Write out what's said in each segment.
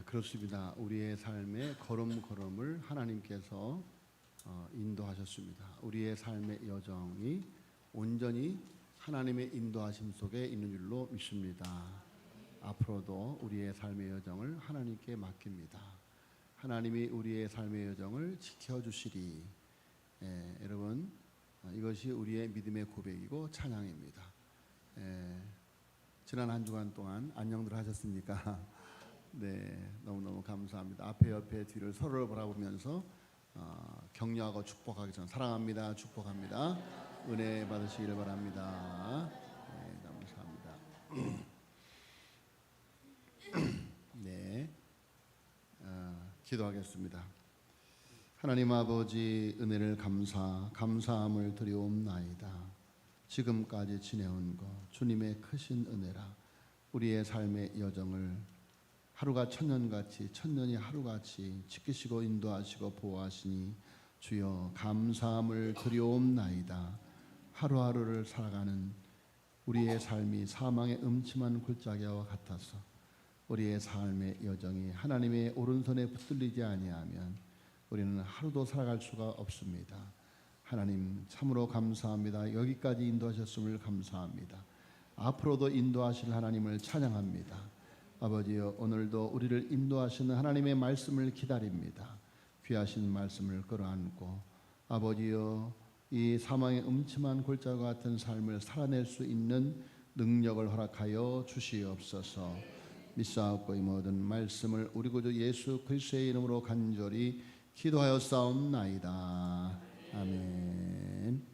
그렇습니다. 우리의 삶의 걸음걸음을 하나님께서 인도하셨습니다. 우리의 삶의 여정이 온전히 하나님의 인도하심 속에 있는 줄로 믿습니다. 앞으로도 우리의 삶의 여정을 하나님께 맡깁니다. 하나님이 우리의 삶의 여정을 지켜주시리. 여러분, 이것이 우리의 믿음의 고백이고 찬양입니다. 지난 한 주간 동안 안녕들 하셨습니까? 네, 너무너무 감사합니다. 앞에 옆에 뒤를 서로를 바라보면서 격려하고 축복하기 전 사랑합니다, 축복합니다, 은혜 받으시기를 바랍니다. 네, 감사합니다. 네, 기도하겠습니다. 하나님 아버지, 은혜를 감사함을 드리옵나이다. 지금까지 지내온 것 주님의 크신 은혜라. 우리의 삶의 여정을 하루가 천년같이, 천년이 하루같이 지키시고 인도하시고 보호하시니 주여 감사함을 드리옵나이다. 하루하루를 살아가는 우리의 삶이 사망의 음침한 골짜기와 같아서 우리의 삶의 여정이 하나님의 오른손에 붙들리지 아니하면 우리는 하루도 살아갈 수가 없습니다. 하나님 참으로 감사합니다. 여기까지 인도하셨음을 감사합니다. 앞으로도 인도하실 하나님을 찬양합니다. 아버지여, 오늘도 우리를 인도하시는 하나님의 말씀을 기다립니다. 귀하신 말씀을 끌어안고 아버지여, 이 사망의 음침한 골짜기와 같은 삶을 살아낼 수 있는 능력을 허락하여 주시옵소서. 믿사옵고 이 모든 말씀을 우리 구주 예수 그리스도의 이름으로 간절히 기도하여 싸움나이다. 아멘.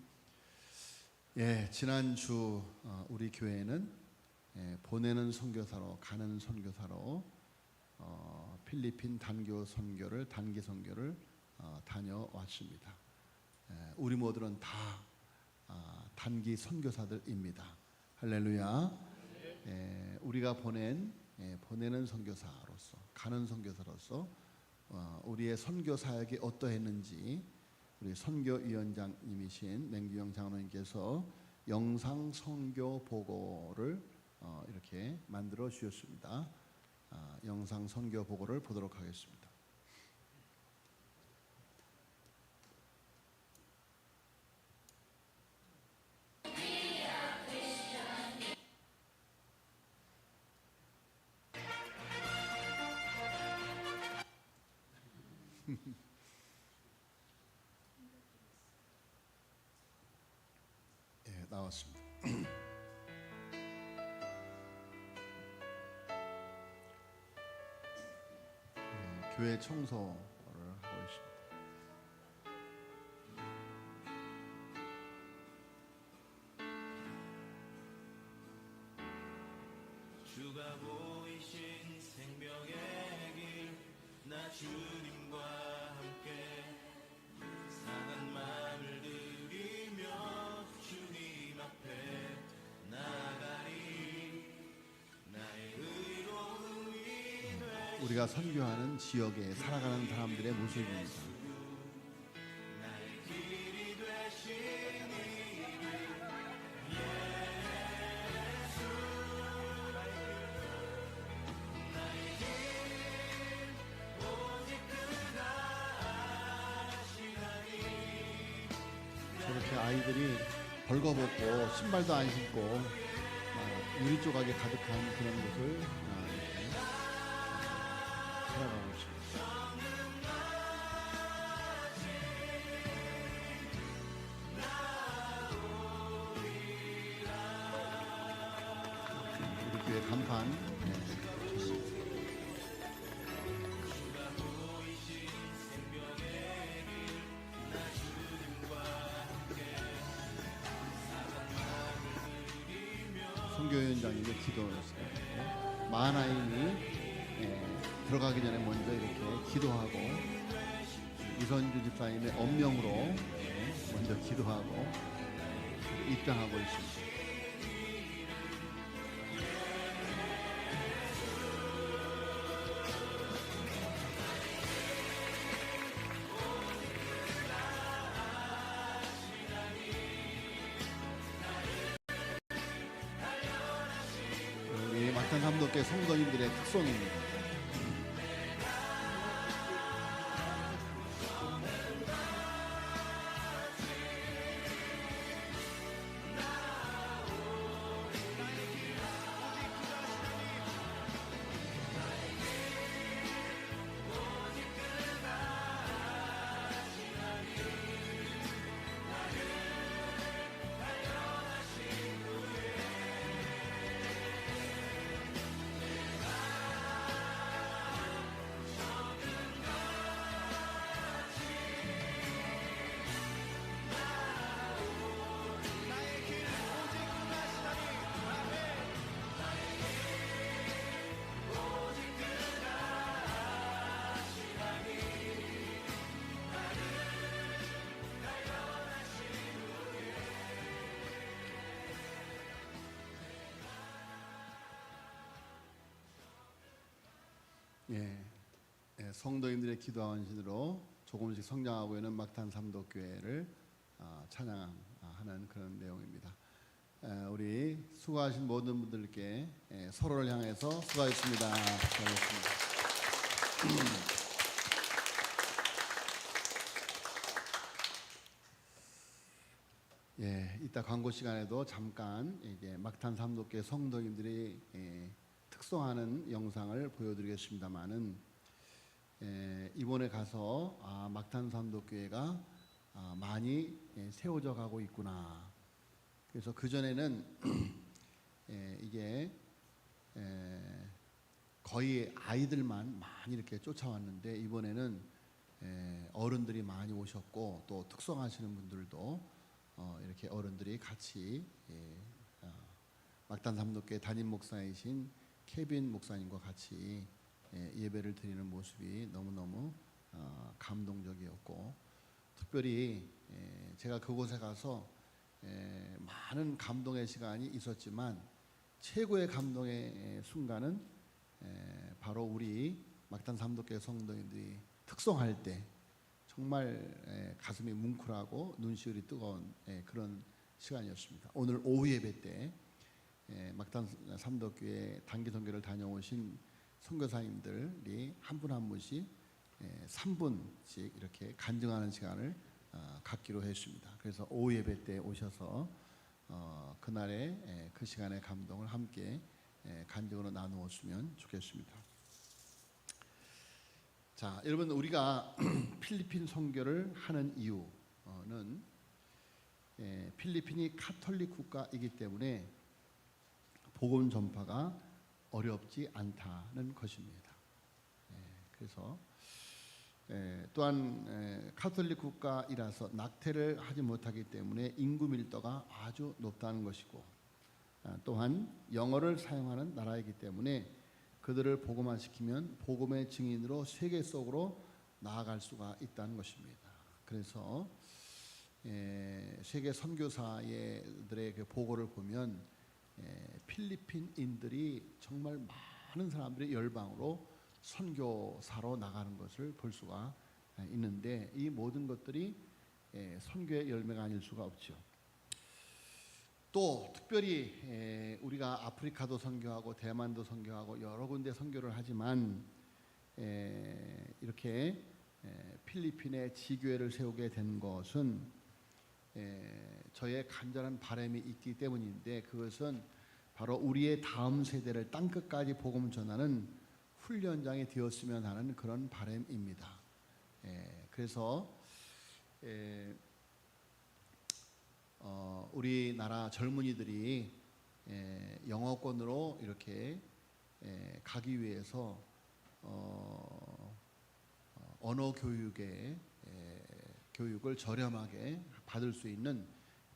지난주 우리 교회는 보내는 선교사로, 가는 선교사로 필리핀 단기 선교를 다녀왔습니다. 우리 모두는 다 단기 선교사들입니다. 할렐루야. 우리가 보내는 선교사로서, 가는 선교사로서 우리의 선교 사역이 어떠했는지 우리 선교위원장님이신 맹규영 장로님께서 영상 선교 보고를 이렇게 만들어 주셨습니다. 영상 선교 보고를 보도록 하겠습니다. 나왔습니다. 교회 청소를 하고 있습니다. 주가 보이신 생명의 길, 나 주님과 함께 상한 마음을 들이며 주님 앞에 나가리. 나의 의로움이 되시 우리가 선교하는 지역에 살아가는 사람들의 모습입니다. 나의 길이 되신 이름 예수. 나의 길 오직 그가 아시나니. 저렇게 아이들이 벌거벗고 신발도 안 신고 유리 조각에 가득한 그런 곳을 이렇게 살아가고 있습니다. 우리 교회 간판 좋습니다. 선교위원장님이 기도했어요. 마하나임이 들어가기 전에 먼저 이렇게 기도하고 이선주 집사님의 엄명으로 먼저 기도하고 입장하고 있습니다. 우리 막탄 감독교 성도님들의 특성입니다. 예, 성도님들의 기도하원신으로 조금씩 성장하고 있는 막탄 삼도교회를 찬양하는 그런 내용입니다. 우리 수고하신 모든 분들께 서로를 향해서 수고하셨습니다. 수고하셨습니다. 예, 이따 광고 시간에도 잠깐 이제 막탄 삼도교회 성도님들이 특성하는 영상을 보여드리겠습니다만은 이번에 가서 막탄 삼도교회가 많이 세워져 가고 있구나. 그래서 그 전에는 이게 거의 아이들만 많이 이렇게 쫓아왔는데 이번에는 어른들이 많이 오셨고 또 특성하시는 분들도 이렇게 어른들이 같이 막탄 삼도교회 담임 목사이신 케빈 목사님과 같이 예배를 드리는 모습이 너무너무 감동적이었고 특별히 제가 그곳에 가서 많은 감동의 시간이 있었지만 최고의 감동의 순간은 바로 우리 막탄 삼도교회 성도님들이 특성할 때 정말 가슴이 뭉클하고 눈시울이 뜨거운 그런 시간이었습니다. 오늘 오후 예배 때 막탄 삼도교회 단기 선교를 다녀오신 선교사님들이 한 분 한 분씩 3분씩 이렇게 간증하는 시간을 갖기로 했습니다. 그래서 오후 예배 때 오셔서 그날의 그 시간의 감동을 함께 간증으로 나누었으면 좋겠습니다. 자, 여러분 우리가 필리핀 선교를 하는 이유는 필리핀이 카톨릭 국가이기 때문에 복음 전파가 어렵지 않다는 것입니다. 그래서 또한 카톨릭 국가이라서 낙태를 하지 못하기 때문에 인구 밀도가 아주 높다는 것이고 또한 영어를 사용하는 나라이기 때문에 그들을 복음화시키면 복음의 증인으로 세계 속으로 나아갈 수가 있다는 것입니다. 그래서 세계 선교사들의 그 보고를 보면 필리핀인들이 정말 많은 사람들이 열방으로 선교사로 나가는 것을 볼 수가 있는데 이 모든 것들이 선교의 열매가 아닐 수가 없죠. 또 특별히 우리가 아프리카도 선교하고 대만도 선교하고 여러 군데 선교를 하지만 이렇게 필리핀에 지교회를 세우게 된 것은 저의 간절한 바람이 있기 때문인데 그것은 바로 우리의 다음 세대를 땅끝까지 복음 전하는 훈련장이 되었으면 하는 그런 바람입니다. 그래서 우리나라 젊은이들이 영어권으로 이렇게 가기 위해서 언어 교육을 저렴하게 받을 수 있는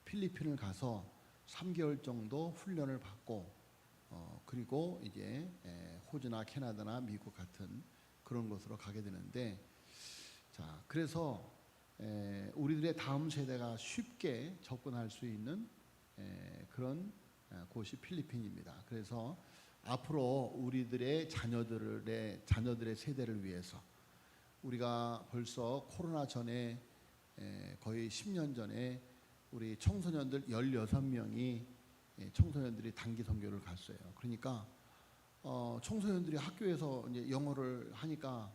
필리핀을 가서 3개월 정도 훈련을 받고 그리고 이제 호주나 캐나다나 미국 같은 그런 곳으로 가게 되는데 자 그래서 우리들의 다음 세대가 쉽게 접근할 수 있는 그런 곳이 필리핀입니다. 그래서 앞으로 우리들의 자녀들의 세대를 위해서 우리가 벌써 코로나 전에 거의 10년 전에 우리 청소년들 16명이 청소년들이 단기 선교를 갔어요. 그러니까 청소년들이 학교에서 이제 영어를 하니까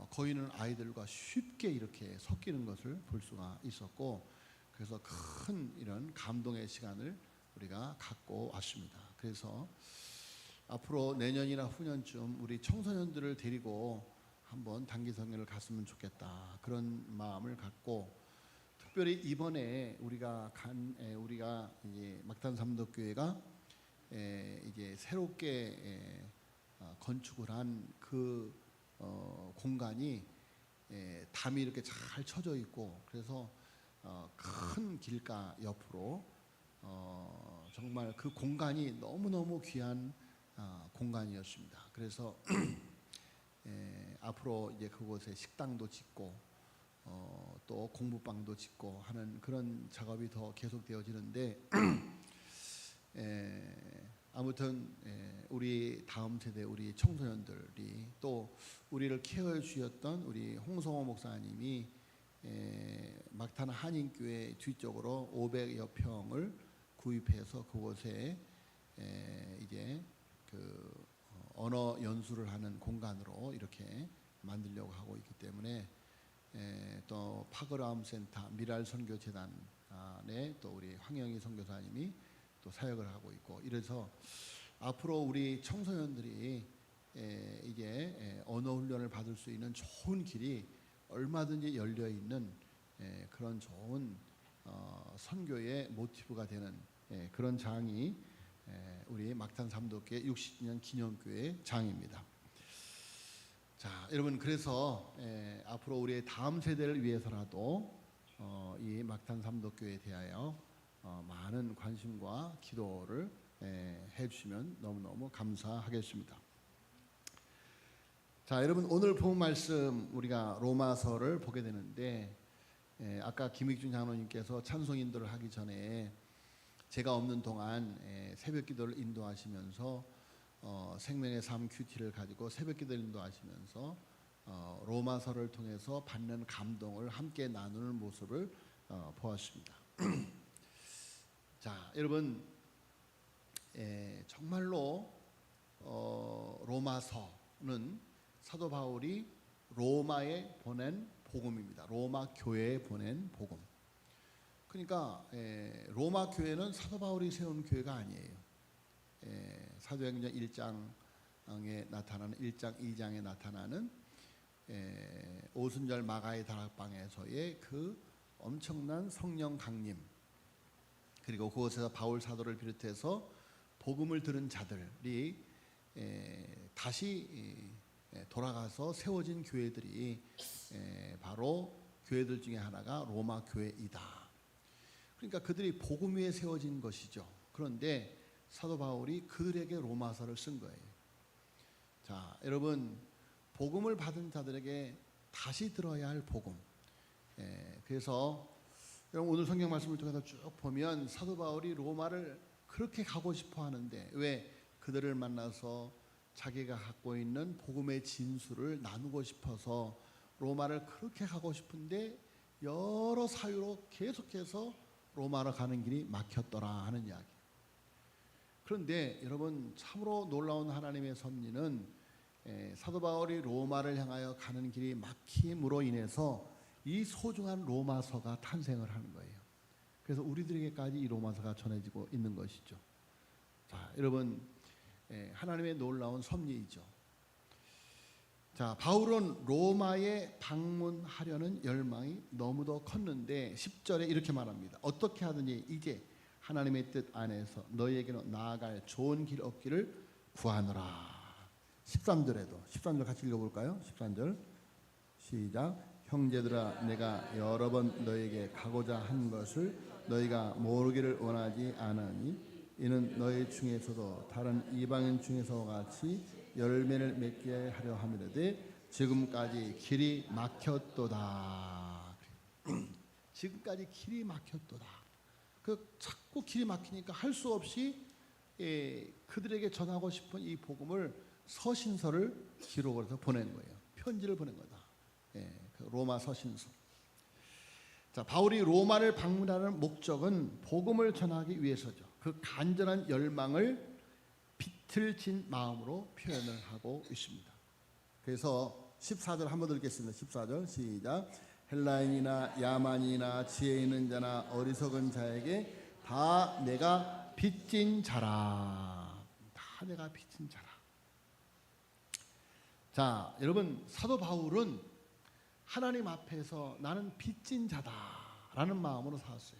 거의 아이들과 쉽게 이렇게 섞이는 것을 볼 수가 있었고 그래서 큰 이런 감동의 시간을 우리가 갖고 왔습니다. 그래서 앞으로 내년이나 후년쯤 우리 청소년들을 데리고 한번 단기 선교를 갔으면 좋겠다 그런 마음을 갖고 특별히 이번에 우리가 이제 막탄 삼도교회가 이제 새롭게 건축을 한 그 공간이 담이 이렇게 잘 쳐져 있고 그래서 큰 길가 옆으로 정말 그 공간이 너무너무 귀한 공간이었습니다. 그래서 앞으로 이제 그곳에 식당도 짓고 또 공부방도 짓고 하는 그런 작업이 더 계속되어지는데 아무튼 우리 다음 세대 우리 청소년들이 또 우리를 케어해 주셨던 우리 홍성호 목사님이 막탄 한인교회 뒤쪽으로 500여 평을 구입해서 그곳에 이제 그 언어 연수를 하는 공간으로 이렇게 만들려고 하고 있기 때문에 또 파그라움 센터 미랄 선교 재단에 또 우리 황영희 선교사님이 또 사역을 하고 있고 이래서 앞으로 우리 청소년들이 이제 언어 훈련을 받을 수 있는 좋은 길이 얼마든지 열려 있는 그런 좋은 선교의 모티브가 되는 그런 장이 우리 막탄 삼도교회 60주년 기념교회 장입니다. 자, 여러분 그래서 앞으로 우리의 다음 세대를 위해서라도 이 막탄 삼도교회에 대하여 많은 관심과 기도를 해주시면 너무너무 감사하겠습니다. 자, 여러분 오늘 본 말씀 우리가 로마서를 보게 되는데 아까 김익준 장로님께서 찬송 인도를 하기 전에 제가 없는 동안 새벽 기도를 인도하시면서 생명의 삶 큐티를 가지고 새벽 기도를 인도하시면서 로마서를 통해서 받는 감동을 함께 나누는 모습을 보았습니다. 자, 여러분 정말로 로마서는 사도 바울이 로마에 보낸 복음입니다. 로마 교회에 보낸 복음. 그러니까 로마 교회는 사도 바울이 세운 교회가 아니에요. 사도행전 1장에 나타나는 1장 2장에 나타나는 오순절 마가의 다락방에서의 그 엄청난 성령 강림, 그리고 그곳에서 바울 사도를 비롯해서 복음을 들은 자들이 다시 돌아가서 세워진 교회들이 바로 교회들 중에 하나가 로마 교회이다. 그러니까 그들이 복음 위에 세워진 것이죠. 그런데 사도 바울이 그들에게 로마서를 쓴 거예요. 자, 여러분 복음을 받은 자들에게 다시 들어야 할 복음. 그래서 여러분 오늘 성경 말씀을 통해서 쭉 보면 사도 바울이 로마를 그렇게 가고 싶어 하는데 왜? 그들을 만나서 자기가 갖고 있는 복음의 진수를 나누고 싶어서 로마를 그렇게 가고 싶은데 여러 사유로 계속해서 로마로 가는 길이 막혔더라 하는 이야기. 그런데 여러분 참으로 놀라운 하나님의 섭리는 사도 바울이 로마를 향하여 가는 길이 막힘으로 인해서 이 소중한 로마서가 탄생을 하는 거예요. 그래서 우리들에게까지 이 로마서가 전해지고 있는 것이죠. 자, 여러분 하나님의 놀라운 섭리이죠. 자, 바울은 로마에 방문하려는 열망이 너무도 컸는데 10절에 이렇게 말합니다. 어떻게 하든지 이제 하나님의 뜻 안에서 너희에게로 나아갈 좋은 길 얻기를 구하노라. 13절에도 13절 같이 읽어볼까요? 13절 시작. 형제들아 내가 여러 번 너희에게 가고자 한 것을 너희가 모르기를 원하지 않으니 이는 너희 중에서도 다른 이방인 중에서와 같이 열매를 맺게 하려 함이라되 지금까지 길이 막혔도다. 지금까지 길이 막혔도다. 그 자꾸 길이 막히니까 할 수 없이 그들에게 전하고 싶은 이 복음을 서신서를 기록을 해서 보낸 거예요. 편지를 보낸 거다. 그 로마 서신서. 자, 바울이 로마를 방문하는 목적은 복음을 전하기 위해서죠. 그 간절한 열망을 빛을 진 마음으로 표현을 하고 있습니다. 그래서 14절 한번 읽겠습니다. 14절 시작. 헬라인이나 야만이나 지혜 있는 자나 어리석은 자에게 다 내가 빚진 자라. 다 내가 빚진 자라. 자, 여러분 사도 바울은 하나님 앞에서 나는 빚진 자다라는 마음으로 살았어요.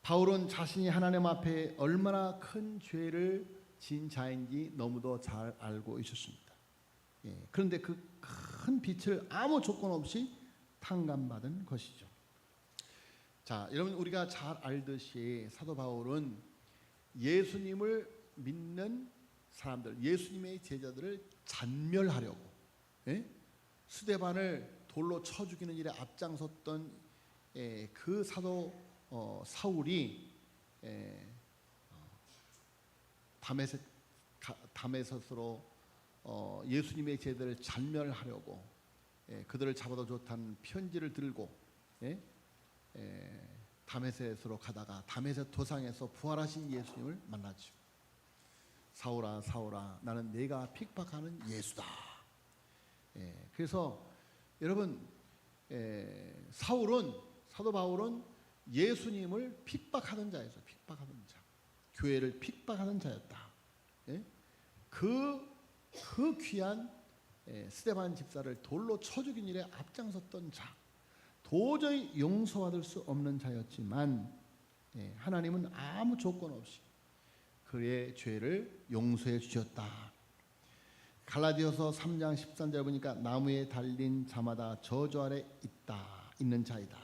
바울은 자신이 하나님 앞에 얼마나 큰 죄를 지은 자인지 너무도 잘 알고 있었습니다. 그런데 그 큰 빚을 아무 조건 없이 탕감받은 것이죠. 자, 여러분 우리가 잘 알듯이 사도 바울은 예수님을 믿는 사람들, 예수님의 제자들을 잔멸하려고 스데반을 돌로 쳐 죽이는 일에 앞장섰던 그 사도 사울이 다메섹으로 예수님의 제자들을 잔멸하려고 그들을 잡아도 좋다는 편지를 들고 다메섹으로 가다가 다메섹 도상에서 부활하신 예수님을 만나죠. 사울아 사울아 나는 네가 핍박하는 예수다. 그래서 여러분 사도 바울은 예수님을 핍박하던 자였어요. 핍박하던 자, 교회를 핍박하던 자였다. 그 귀한 스데반 집사를 돌로 쳐 죽인 일에 앞장섰던 자, 도저히 용서받을 수 없는 자였지만 하나님은 아무 조건 없이 그의 죄를 용서해 주셨다. 갈라디아서 3장 13절 보니까 나무에 달린 자마다 저주 아래 있는 자이다.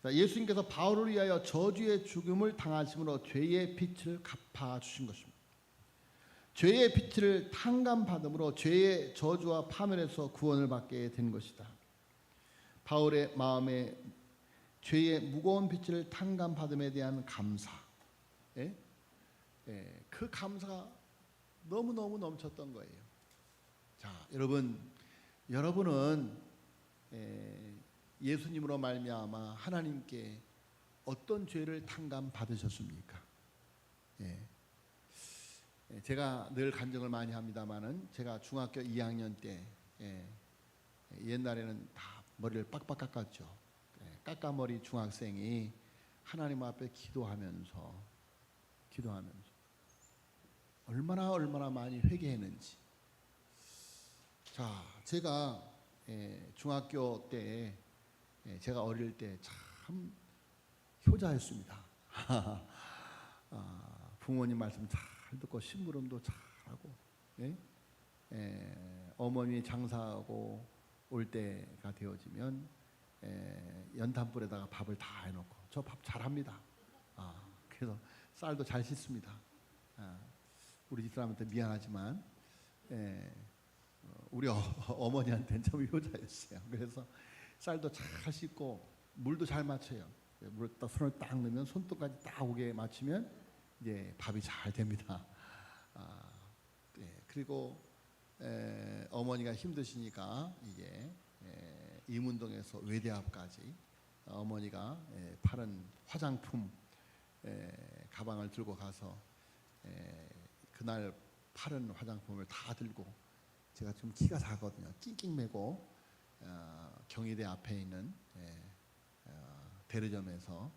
자, 예수님께서 바울을 위하여 저주의 죽음을 당하심으로 죄의 빚을 갚아 주신 것입니다. 죄의 빚을 탕감받음으로 죄의 저주와 파멸에서 구원을 받게 된 것이다. 바울의 마음에 죄의 무거운 빚을 탕감받음에 대한 감사, 그 감사가 너무너무 넘쳤던 거예요. 자, 여러분은 예수님으로 말미암아 하나님께 어떤 죄를 탕감 받으셨습니까? 제가 늘 간증을 많이 합니다만은 제가 중학교 2학년 때 옛날에는 다 머리를 빡빡 깎았죠. 깎아머리 중학생이 하나님 앞에 기도하면서 얼마나 많이 회개했는지. 자, 제가 중학교 때 제가 어릴 때 참 효자였습니다. 부모님 말씀 잘 듣고 심부름도 잘하고, 어머니 장사하고 올 때가 되어지면 연탄불에다가 밥을 다 해놓고 저 밥 잘합니다. 그래서 쌀도 잘 씻습니다. 우리 집사람한테 미안하지만 우리 어머니한테는 참 효자였어요. 그래서 쌀도 잘 씻고 물도 잘 맞춰요. 물을 딱 손을 딱 넣으면 손톱까지 딱 오게 맞추면 이제 밥이 잘 됩니다. 그리고 어머니가 힘드시니까 이제 이문동에서 외대 앞까지 어머니가 파는 화장품 가방을 들고 가서 그날 파는 화장품을 다 들고, 제가 좀 키가 작거든요. 낑낑 매고 경희대 앞에 있는 대리점에서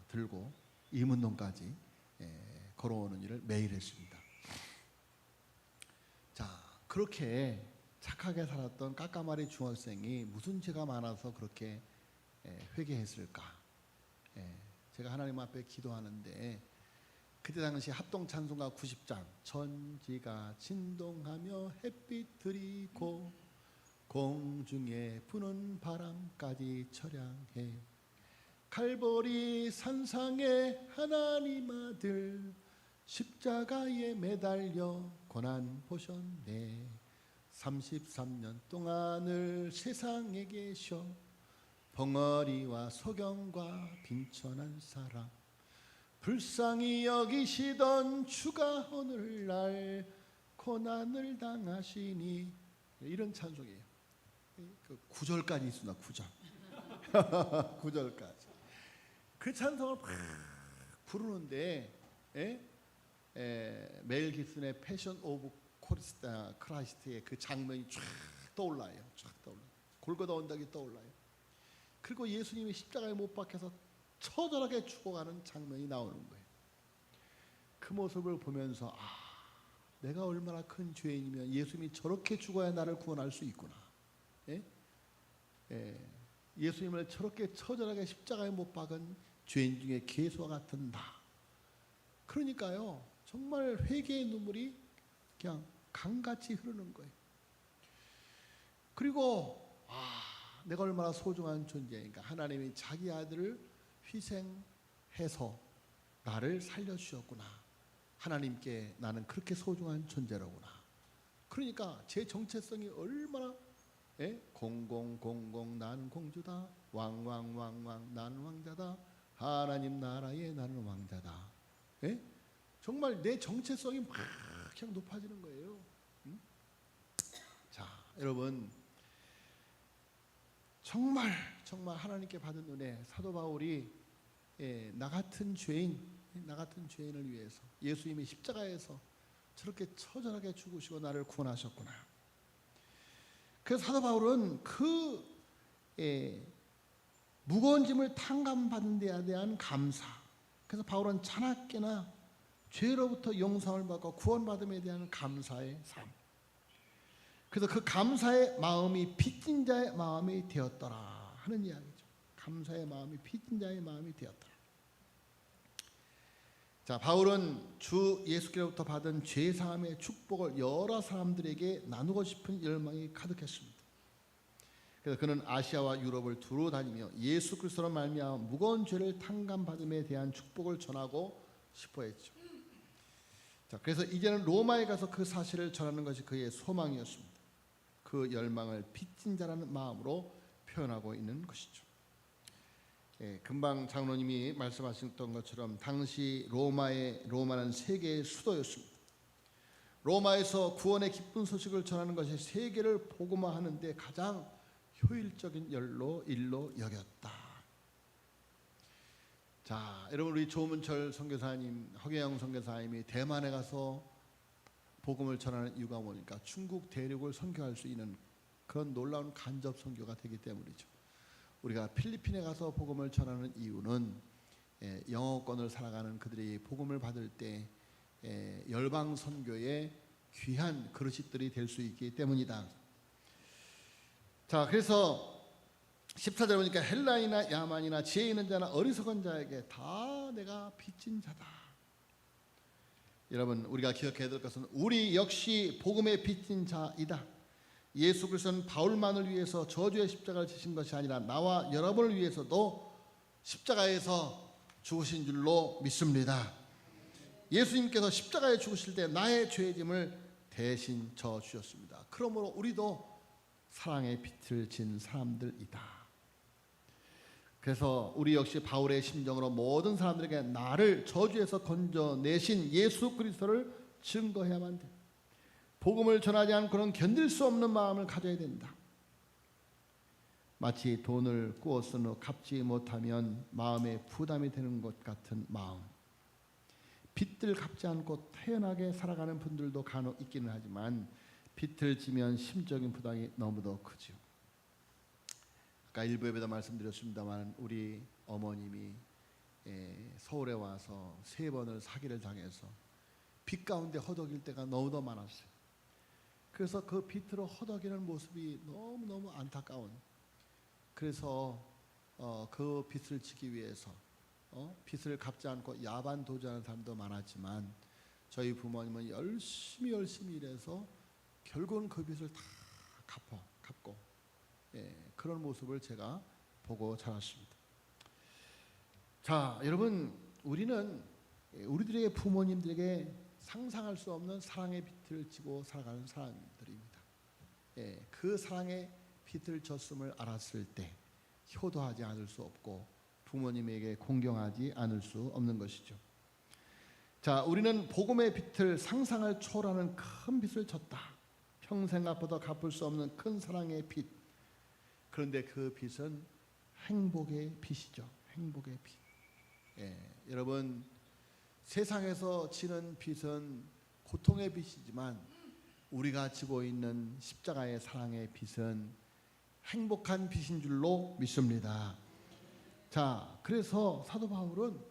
들고 이문동까지 걸어오는 일을 매일 했습니다. 자, 그렇게 착하게 살았던 까까마리 중학생이 무슨 죄가 많아서 그렇게 회개했을까? 제가 하나님 앞에 기도하는데 그때 당시 합동 찬송가 90장 천지가 진동하며 햇빛 들이고 공중에 부는 바람까지 처량해 갈보리 산상에 하나님 아들 십자가에 매달려 고난 보셨네. 33년 동안을 세상에 계셔 벙어리와 소경과 빈천한 사람 불쌍히 여기시던 주가 오늘날 고난을 당하시니. 이런 찬송이에요. 그 9절까지 있습니다. 9절 9절까지 그 찬송을 막 부르는데 멜 깁슨의 패션 오브 크라이스트의 그 장면이 쫙 떠올라요. 골고다 언덕이 떠올라요. 그리고 예수님이 십자가에 못 박혀서 처절하게 죽어가는 장면이 나오는 거예요. 그 모습을 보면서 내가 얼마나 큰 죄인이면 예수님이 저렇게 죽어야 나를 구원할 수 있구나. 예수님을 저렇게 처절하게 십자가에 못 박은 죄인 중에 괴수와 같은 나. 그러니까요, 정말 회개의 눈물이 그냥 강같이 흐르는 거예요. 그리고 내가 얼마나 소중한 존재인가. 하나님이 자기 아들을 희생해서 나를 살려주셨구나. 하나님께 나는 그렇게 소중한 존재로구나. 그러니까 제 정체성이 얼마나 공공공공 난 공주다. 왕왕왕왕 난 왕자다. 하나님 나라에 나는 왕자다. 정말 내 정체성이 막 그냥 높아지는 거예요. 자, 여러분 정말 하나님께 받은 은혜, 사도 바울이 나 같은 죄인을 위해서 예수님이 십자가에서 저렇게 처절하게 죽으시고 나를 구원하셨구나. 그래서 사도 바울은 그 무거운 짐을 탕감받은 데에 대한 감사, 그래서 바울은 자나깨나 죄로부터 용서를 받고 구원받음에 대한 감사의 삶, 그래서 그 감사의 마음이 빚진 자의 마음이 되었더라 하는 이야기죠. 감사의 마음이 빚진 자의 마음이 되었더라. 자, 바울은 주 예수께로부터 받은 죄사함의 축복을 여러 사람들에게 나누고 싶은 열망이 가득했습니다. 그래서 그는 아시아와 유럽을 두루 다니며 예수 그리스도로 말미암아 무거운 죄를 탕감받음에 대한 축복을 전하고 싶어했죠. 자, 그래서 이제는 로마에 가서 그 사실을 전하는 것이 그의 소망이었습니다. 그 열망을 빚진 자라는 마음으로 표현하고 있는 것이죠. 금방 장로님이 말씀하셨던 것처럼 당시 로마는 세계의 수도였습니다. 로마에서 구원의 기쁜 소식을 전하는 것이 세계를 복음화하는 데 가장 효율적인 일로 여겼다. 자, 여러분 우리 조문철 선교사님, 허경영 선교사님이 대만에 가서 복음을 전하는 이유가 뭐니까 중국 대륙을 선교할 수 있는 그런 놀라운 간접 선교가 되기 때문이죠. 우리가 필리핀에 가서 복음을 전하는 이유는 영어권을 살아가는 그들이 복음을 받을 때 열방 선교의 귀한 그릇들이 될 수 있기 때문이다. 자, 그래서 14절 보니까 헬라이나 야만이나 지혜 있는 자나 어리석은 자에게 다 내가 빚진 자다. 여러분 우리가 기억해야 될 것은 우리 역시 복음의 빚진 자이다. 예수 그리스도는 바울만을 위해서 저주의 십자가를 지신 것이 아니라 나와 여러분을 위해서도 십자가에서 죽으신 줄로 믿습니다. 예수님께서 십자가에 죽으실 때 나의 죄의 짐을 대신 져 주셨습니다. 그러므로 우리도 사랑의 빛을 진 사람들이다. 그래서 우리 역시 바울의 심정으로 모든 사람들에게 나를 저주에서 건져내신 예수 그리스도를 증거해야만 돼. 복음을 전하지 않고는 견딜 수 없는 마음을 가져야 된다. 마치 돈을 꾸어쓰는 갚지 못하면 마음에 부담이 되는 것 같은 마음. 빚들 갚지 않고 태연하게 살아가는 분들도 간혹 있기는 하지만 빚을 지면 심적인 부담이 너무도 크죠. 아까 일부 예배도 말씀드렸습니다만 우리 어머님이 서울에 와서 3번을 사기를 당해서 빚 가운데 허덕일 때가 너무도 많았어요. 그래서 그 빚으로 허덕이는 모습이 너무너무 안타까운, 그래서 그 빚을 지기 위해서 빚을 갚지 않고 야반 도주하는 사람도 많았지만 저희 부모님은 열심히 일해서 결국은 그 빚을 다 갚고 그런 모습을 제가 보고 자랐습니다. 자, 여러분 우리는 우리들의 부모님들에게 상상할 수 없는 사랑의 빚을 지고 살아가는 사람들입니다. 그 사랑의 빚을 졌음을 알았을 때 효도하지 않을 수 없고 부모님에게 공경하지 않을 수 없는 것이죠. 자, 우리는 복음의 빚을 상상을 초월하는 큰 빚을 졌다. 평생 갚아도 갚을 수 없는 큰 사랑의 빚. 그런데 그 빚은 행복의 빚이죠. 행복의 빚. 여러분 세상에서 지는 빚은 고통의 빚이지만 우리가 지고 있는 십자가의 사랑의 빚은 행복한 빚인 줄로 믿습니다. 자, 그래서 사도 바울은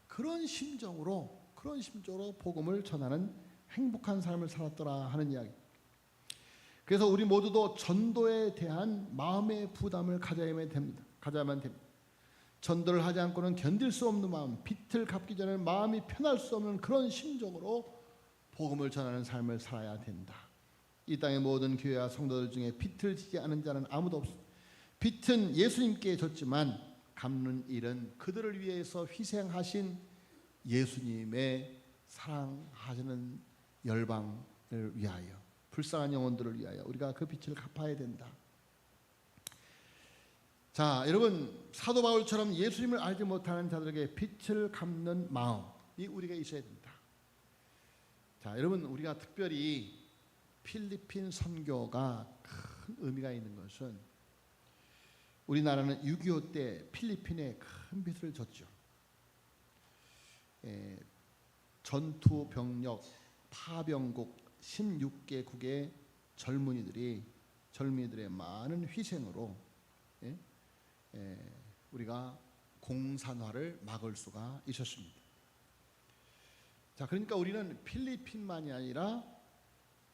그런 심정으로 복음을 전하는 행복한 삶을 살았더라 하는 이야기. 그래서 우리 모두도 전도에 대한 마음의 부담을 가져야만 됩니다. 전도를 하지 않고는 견딜 수 없는 마음, 빚을 갚기 전에 마음이 편할 수 없는 그런 심정으로 복음을 전하는 삶을 살아야 된다. 이 땅의 모든 교회와 성도들 중에 빚을 지지 않은 자는 아무도 없습니다. 빚은 예수님께 졌지만 갚는 일은 그들을 위해서 희생하신 예수님의 사랑하시는 열방을 위하여, 불쌍한 영혼들을 위하여 우리가 그 빚을 갚아야 된다. 자, 여러분 사도 바울처럼 예수님을 알지 못하는 자들에게 빚을 갚는 마음이 우리가 있어야 된다. 자, 여러분 우리가 특별히 필리핀 선교가 큰 의미가 있는 것은 우리나라는 6.25 때 필리핀에 큰 빚을 졌죠. 전투 병력 파병국 16개국의 젊은이들의 많은 희생으로 우리가 공산화를 막을 수가 있었습니다. 자, 그러니까 우리는 필리핀만이 아니라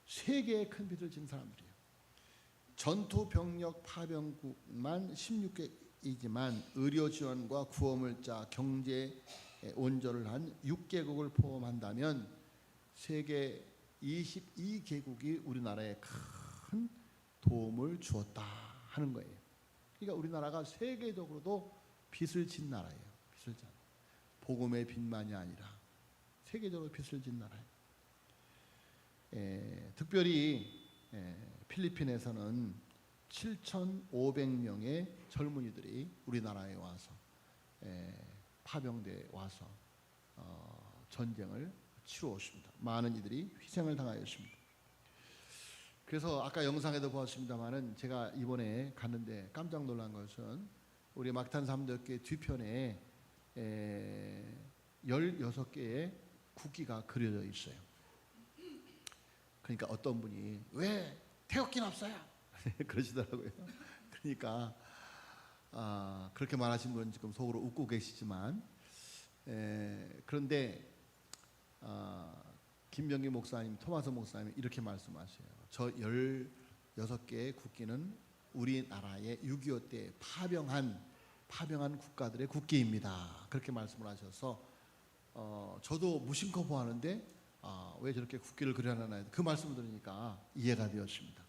세계에 큰 빚을 진 사람들이에요. 전투 병력 파병국만 16개이지만 의료 지원과 구호물자, 경제 원조를 한 6개국을 포함한다면 세계 22개국이 우리나라에 큰 도움을 주었다 하는 거예요. 그러니까 우리나라가 세계적으로도 빚을 진 나라예요. 빚을 진 복음의 빚만이 아니라 세계적으로 빚을 진 나라예요. 특별히 필리핀에서는 7,500명의 젊은이들이 우리나라에 와서 파병대에 와서 전쟁을 치루었습니다. 많은 이들이 희생을 당하였습니다. 그래서 아까 영상에도 보았습니다마는 제가 이번에 갔는데 깜짝 놀란 것은 우리 막탄 삼덕교회 뒤편에 16개의 국기가 그려져 있어요. 그러니까 어떤 분이 왜 태극기는 없어요? 그러시더라고요. 그러니까 그렇게 말하신 분은 지금 속으로 웃고 계시지만 그런데 김병기 목사님, 토마스 목사님 이렇게 말씀하셔요. 저 16개의 국기는 우리나라의 6.25 때 파병한 국가들의 국기입니다. 그렇게 말씀을 하셔서 저도 무심코 보았는데 왜 저렇게 국기를 그려놨나 그 말씀을 들으니까 이해가 되었습니다.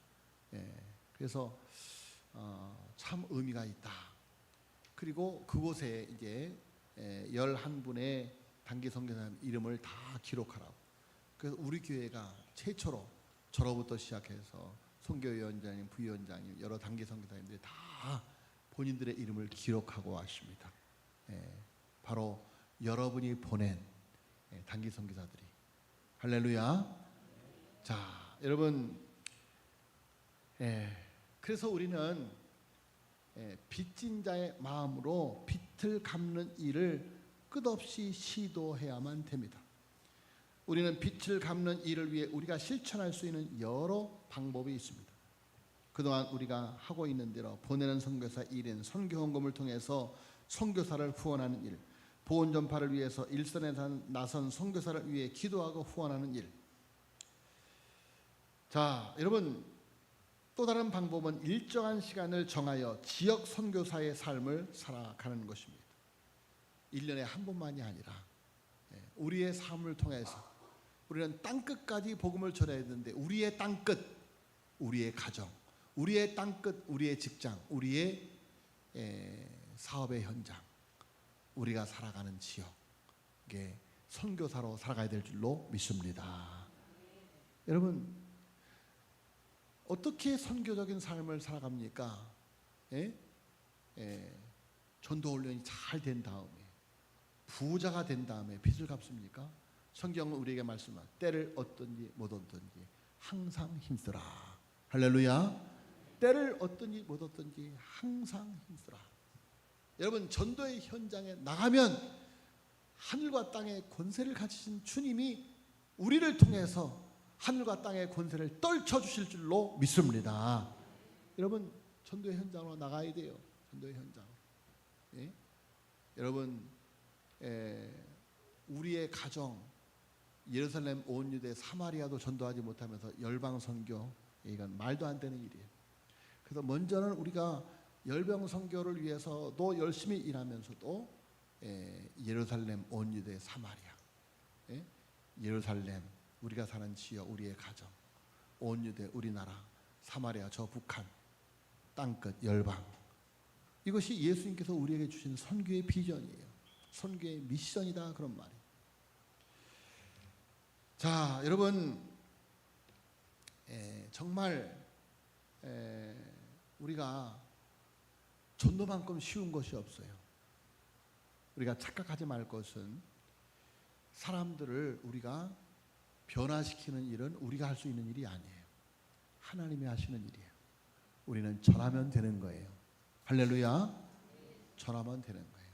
그래서 참 의미가 있다. 그리고 그곳에 이제 11분의 단기 선교사님 이름을 다 기록하라고. 그래서 우리 교회가 최초로 저로부터 시작해서 선교위원장님, 부위원장님, 여러 단기 선교사님들이 다 본인들의 이름을 기록하고 왔습니다. 바로 여러분이 보낸 단기 선교사들이. 할렐루야. 자, 여러분, 그래서 우리는 빚진 자의 마음으로 빚을 갚는 일을 끝없이 시도해야만 됩니다. 우리는 빚을 갚는 일을 위해 우리가 실천할 수 있는 여러 방법이 있습니다. 그동안 우리가 하고 있는 대로 보내는 선교사 일인 선교헌금을 통해서 선교사를 후원하는 일, 보온 전파를 위해서 일선에 나선 선교사를 위해 기도하고 후원하는 일. 자, 여러분, 또 다른 방법은 일정한 시간을 정하여 지역 선교사의 삶을 살아가는 것입니다. 1년에 한 번만이 아니라 우리의 삶을 통해서 우리는 땅끝까지 복음을 전해야 되는데 우리의 땅끝, 우리의 가정, 우리의 땅끝, 우리의 직장, 우리의 사업의 현장, 우리가 살아가는 지역에 선교사로 살아가야 될 줄로 믿습니다. 여러분, 어떻게 선교적인 삶을 살아갑니까? 전도 훈련이 잘 된 다음에 부자가 된 다음에 빚을 갚습니까? 성경은 우리에게 말씀한 때를 얻든지 못 얻든지 항상 힘쓰라. 할렐루야. 때를 얻든지 못 얻든지 항상 힘쓰라. 여러분, 전도의 현장에 나가면 하늘과 땅의 권세를 가지신 주님이 우리를 통해서 하늘과 땅의 권세를 떨쳐주실 줄로 믿습니다. 여러분, 전도의 현장으로 나가야 돼요. 전도의 현장으로. 여러분, 우리의 가정, 예루살렘 온 유대 사마리아도 전도하지 못하면서 열방 선교, 이건 말도 안 되는 일이에요. 그래서 먼저는 우리가 열방 선교를 위해서도 열심히 일하면서도 예루살렘 온 유대 사마리아, 예루살렘 우리가 사는 지역, 우리의 가정, 온 유대 우리나라, 사마리아 저 북한, 땅끝 열방, 이것이 예수님께서 우리에게 주신 선교의 비전이에요. 선교의 미션이다, 그런 말이에요. 자, 여러분, 정말 우리가 전도만큼 쉬운 것이 없어요. 우리가 착각하지 말 것은 사람들을 우리가 변화시키는 일은 우리가 할 수 있는 일이 아니에요. 하나님이 하시는 일이에요. 우리는 전하면 되는 거예요. 할렐루야. 전하면 되는 거예요.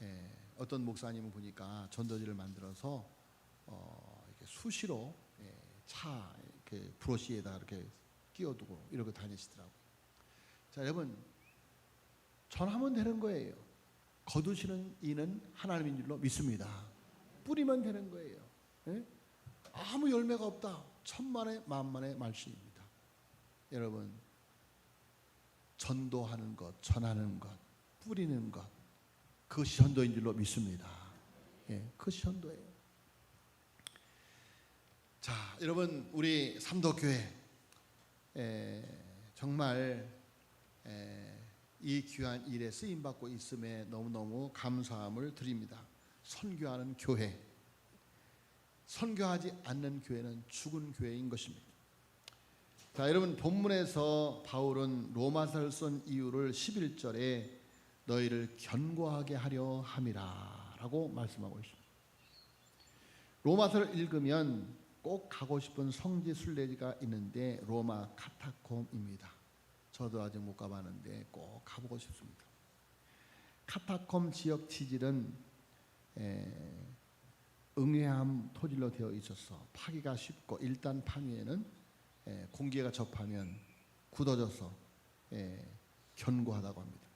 예, 어떤 목사님은 보니까 전도지를 만들어서 이렇게 수시로 차 이렇게 브러쉬에다 이렇게 끼워두고 이러고 다니시더라고요. 자, 여러분, 전하면 되는 거예요. 거두시는 이는 하나님인 줄로 믿습니다. 뿌리면 되는 거예요. 예? 아무 열매가 없다. 천만의 만만의 말씀입니다. 여러분, 전도하는 것, 전하는 것, 뿌리는 것, 그것이 전도인 줄로 믿습니다. 예, 그것이 전도예요. 자, 여러분, 우리 삼도교회 정말 이 귀한 일에 쓰임받고 있음에 너무너무 감사함을 드립니다. 선교하는 교회, 선교하지 않는 교회는 죽은 교회인 것입니다. 자, 여러분, 본문에서 바울은 로마서를 쓴 이유를 11절에 너희를 견고하게 하려 함이라 라고 말씀하고 있습니다. 로마서를 읽으면 꼭 가고 싶은 성지 순례지가 있는데 로마 카타콤입니다. 저도 아직 못 가봤는데 꼭 가보고 싶습니다. 카타콤 지역 지질은 응해암 토질로 되어 있어서 파기가 쉽고 일단 파면은 공기가 접하면 굳어져서 견고하다고 합니다.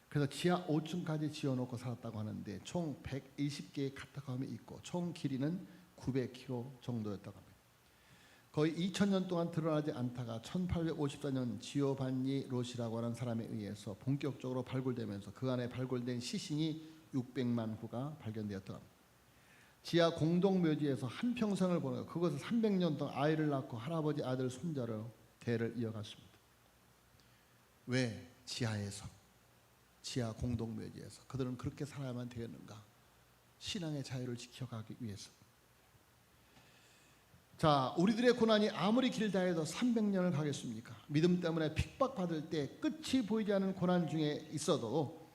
그래서 지하 5층까지 지어놓고 살았다고 하는데 총 120개의 카타콤이 있고 총 길이는 900km 정도였다고 합니다. 거의 2000년 동안 드러나지 않다가 1854년 지오반니 로시라고 하는 사람에 의해서 본격적으로 발굴되면서 그 안에 발굴된 시신이 600만 후가 발견되었다고 합니다. 지하 공동묘지에서 한평생을 보내고 그것을 300년 동안 아이를 낳고 할아버지, 아들, 손자로 대를 이어갔습니다. 왜? 지하에서, 지하 공동묘지에서 그들은 그렇게 살아야만 되었는가? 신앙의 자유를 지켜가기 위해서. 자, 우리들의 고난이 아무리 길다 해도 300년을 가겠습니까? 믿음 때문에 핍박받을 때 끝이 보이지 않는 고난 중에 있어도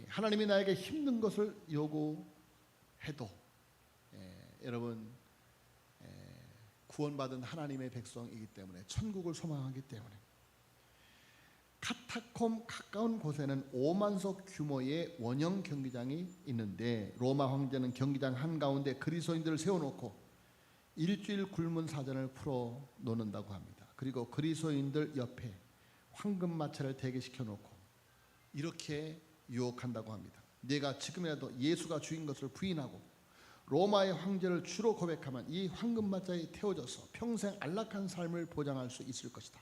하나님이 나에게 힘든 것을 요구해도 여러분, 구원받은 하나님의 백성이기 때문에 천국을 소망하기 때문에 카타콤 가까운 곳에는 5만석 규모의 원형 경기장이 있는데 로마 황제는 경기장 한가운데 그리스도인들을 세워놓고 일주일 굶은 사전을 풀어 놓는다고 합니다. 그리고 그리스도인들 옆에 황금마차를 대기시켜 놓고 이렇게 유혹한다고 합니다. 내가 지금이라도 예수가 주인 것을 부인하고 로마의 황제를 주로 고백하면 이 황금마차에 태워져서 평생 안락한 삶을 보장할 수 있을 것이다.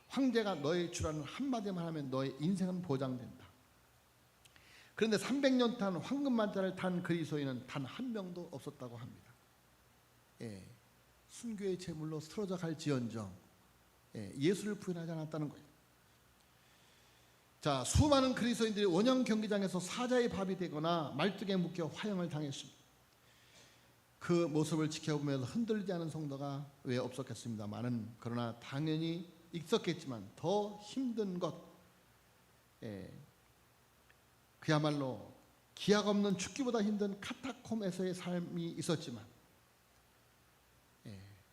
황제가 너의 주라는 한마디만 하면 너의 인생은 보장된다. 그런데 300년 탄 황금마차를 탄 그리스도인은 단 한 명도 없었다고 합니다. 순교의 제물로 쓰러져 갈지언정 예수를 부인하지 않았다는 거예요. 자, 수많은 그리스도인들이 원형 경기장에서 사자의 밥이 되거나 말뚝에 묶여 화형을 당했습니다. 그 모습을 지켜보면서 흔들리지 않은 성도가 왜 없었겠습니다만은 그러나 당연히 있었겠지만 더 힘든 것, 그야말로 기약 없는 죽기보다 힘든 카타콤에서의 삶이 있었지만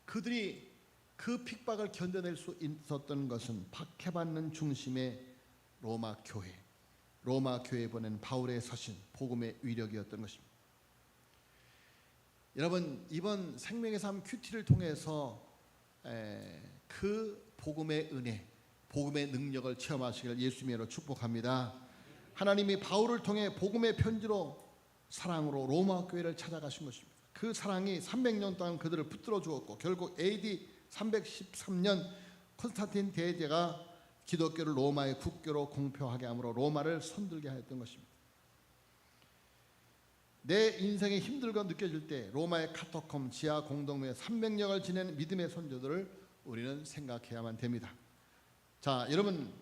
그들이 그 핍박을 견뎌낼 수 있었던 것은 박해받는 중심의 로마 교회에 보낸 바울의 서신, 복음의 위력이었던 것입니다. 여러분, 이번 생명의 삶 큐티를 통해서 그 복음의 은혜, 복음의 능력을 체험하시기를 예수님으로 축복합니다. 하나님이 바울을 통해 복음의 편지로 사랑으로 로마 교회를 찾아가신 것입니다. 그 사랑이 300년 동안 그들을 붙들어 주었고 결국 AD 313년 콘스탄틴 대제가 기독교를 로마의 국교로 공표하게 함으로 로마를 손들게 하였던 것입니다. 내 인생이 힘들고 느껴질 때 로마의 카타콤 지하 공동묘에 300년을 지낸 믿음의 선조들을 우리는 생각해야만 됩니다. 자, 여러분,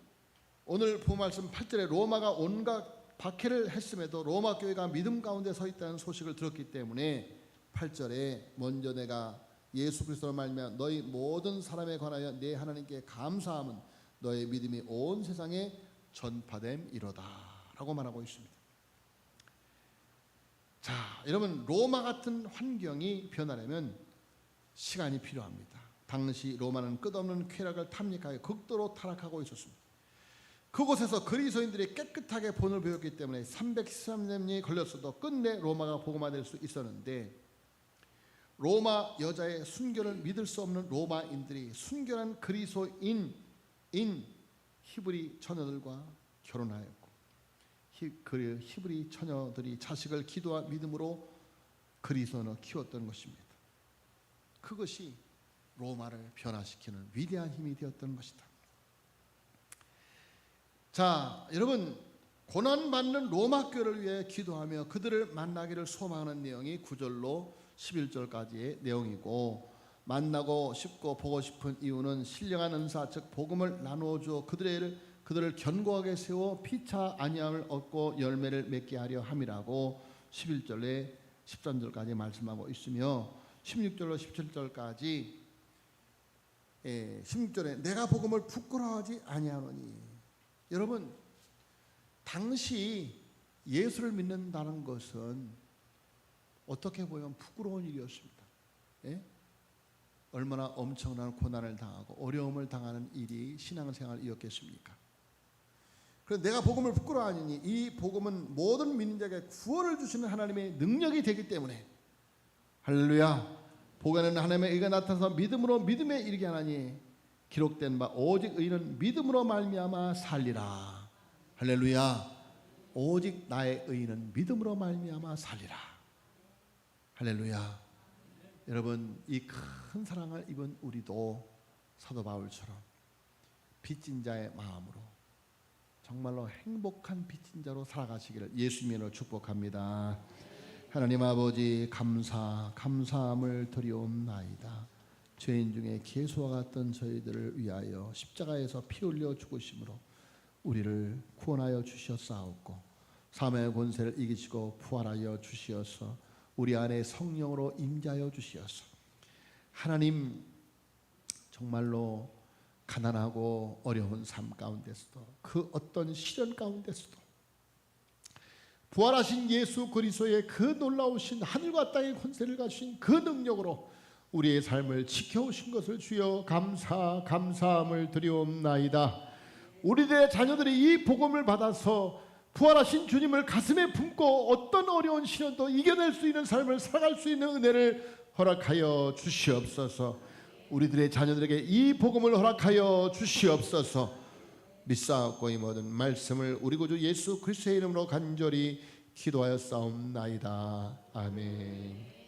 오늘 본 말씀 8절에 로마가 온갖 박해를 했음에도 로마 교회가 믿음 가운데 서 있다는 소식을 들었기 때문에 8절에 먼저 내가 예수 그리스도로 말미암아 너희 모든 사람에 관하여 내 하나님께 감사함은 너의 믿음이 온 세상에 전파됨이로다 라고 말하고 있습니다. 자, 여러분 로마 같은 환경이 변하려면 시간이 필요합니다. 당시 로마는 끝없는 쾌락을 탐닉하여 극도로 타락하고 있었습니다. 그곳에서 그리스도인들이 깨끗하게 본을 배웠기 때문에 313년이 걸렸어도 끝내 로마가 복음화될 수 있었는데, 로마 여자의 순결을 믿을 수 없는 로마인들이 순결한 그리스도인인 히브리 처녀들과 결혼하였고, 히브리 처녀들이 자식을 기도와 믿음으로 그리스도인을 키웠던 것입니다. 그것이 로마를 변화시키는 위대한 힘이 되었던 것이다. 자, 여러분, 고난받는 로마 교회를 위해 기도하며 그들을 만나기를 소망하는 내용이 9절로 11절까지의 내용이고, 만나고 싶고 보고 싶은 이유는 신령한 은사 즉 복음을 나누어 주어 그들을 견고하게 세워 피차 아니함을 얻고 열매를 맺게 하려 함이라고 11절에 13절까지 말씀하고 있으며, 16절로 17절까지 16절에 내가 복음을 부끄러워하지 아니하노니. 여러분, 당시 예수를 믿는다는 것은 어떻게 보면 부끄러운 일이었습니다. 예? 얼마나 엄청난 고난을 당하고 어려움을 당하는 일이 신앙생활이었겠습니까? 그래서 내가 복음을 부끄러워하니 이 복음은 모든 믿는 자에게 구원을 주시는 하나님의 능력이 되기 때문에, 할렐루야, 복에는 하나님의 의가 나타나서 믿음으로 믿음에 이르게 하나니 기록된 바 오직 의는 믿음으로 말미암아 살리라. 할렐루야, 오직 나의 의는 믿음으로 말미암아 살리라. 할렐루야. 여러분, 이 큰 사랑을 입은 우리도 사도 바울처럼 빚진 자의 마음으로 정말로 행복한 빚진 자로 살아가시기를 예수님으로 축복합니다. 하나님 아버지, 감사함을 드리옵나이다. 죄인 중에 개수와 같던 저희들을 위하여 십자가에서 피 흘려 죽으심으로 우리를 구원하여 주셨사옵고, 사망의 권세를 이기시고 부활하여 주시어서 우리 안에 성령으로 임재하여 주시어서 하나님, 정말로 가난하고 어려운 삶 가운데서도, 그 어떤 시련 가운데서도 부활하신 예수 그리스도의 그 놀라우신 하늘과 땅의 권세를 가지신 그 능력으로 우리의 삶을 지켜오신 것을 주여 감사함을 드리옵나이다. 우리들의 자녀들이 이 복음을 받아서 부활하신 주님을 가슴에 품고 어떤 어려운 시련도 이겨낼 수 있는 삶을 살아갈 수 있는 은혜를 허락하여 주시옵소서. 우리들의 자녀들에게 이 복음을 허락하여 주시옵소서. 믿사옵고 이 모든 말씀을 우리 구주 예수 그리스도의 이름으로 간절히 기도하여 싸움나이다. 아멘.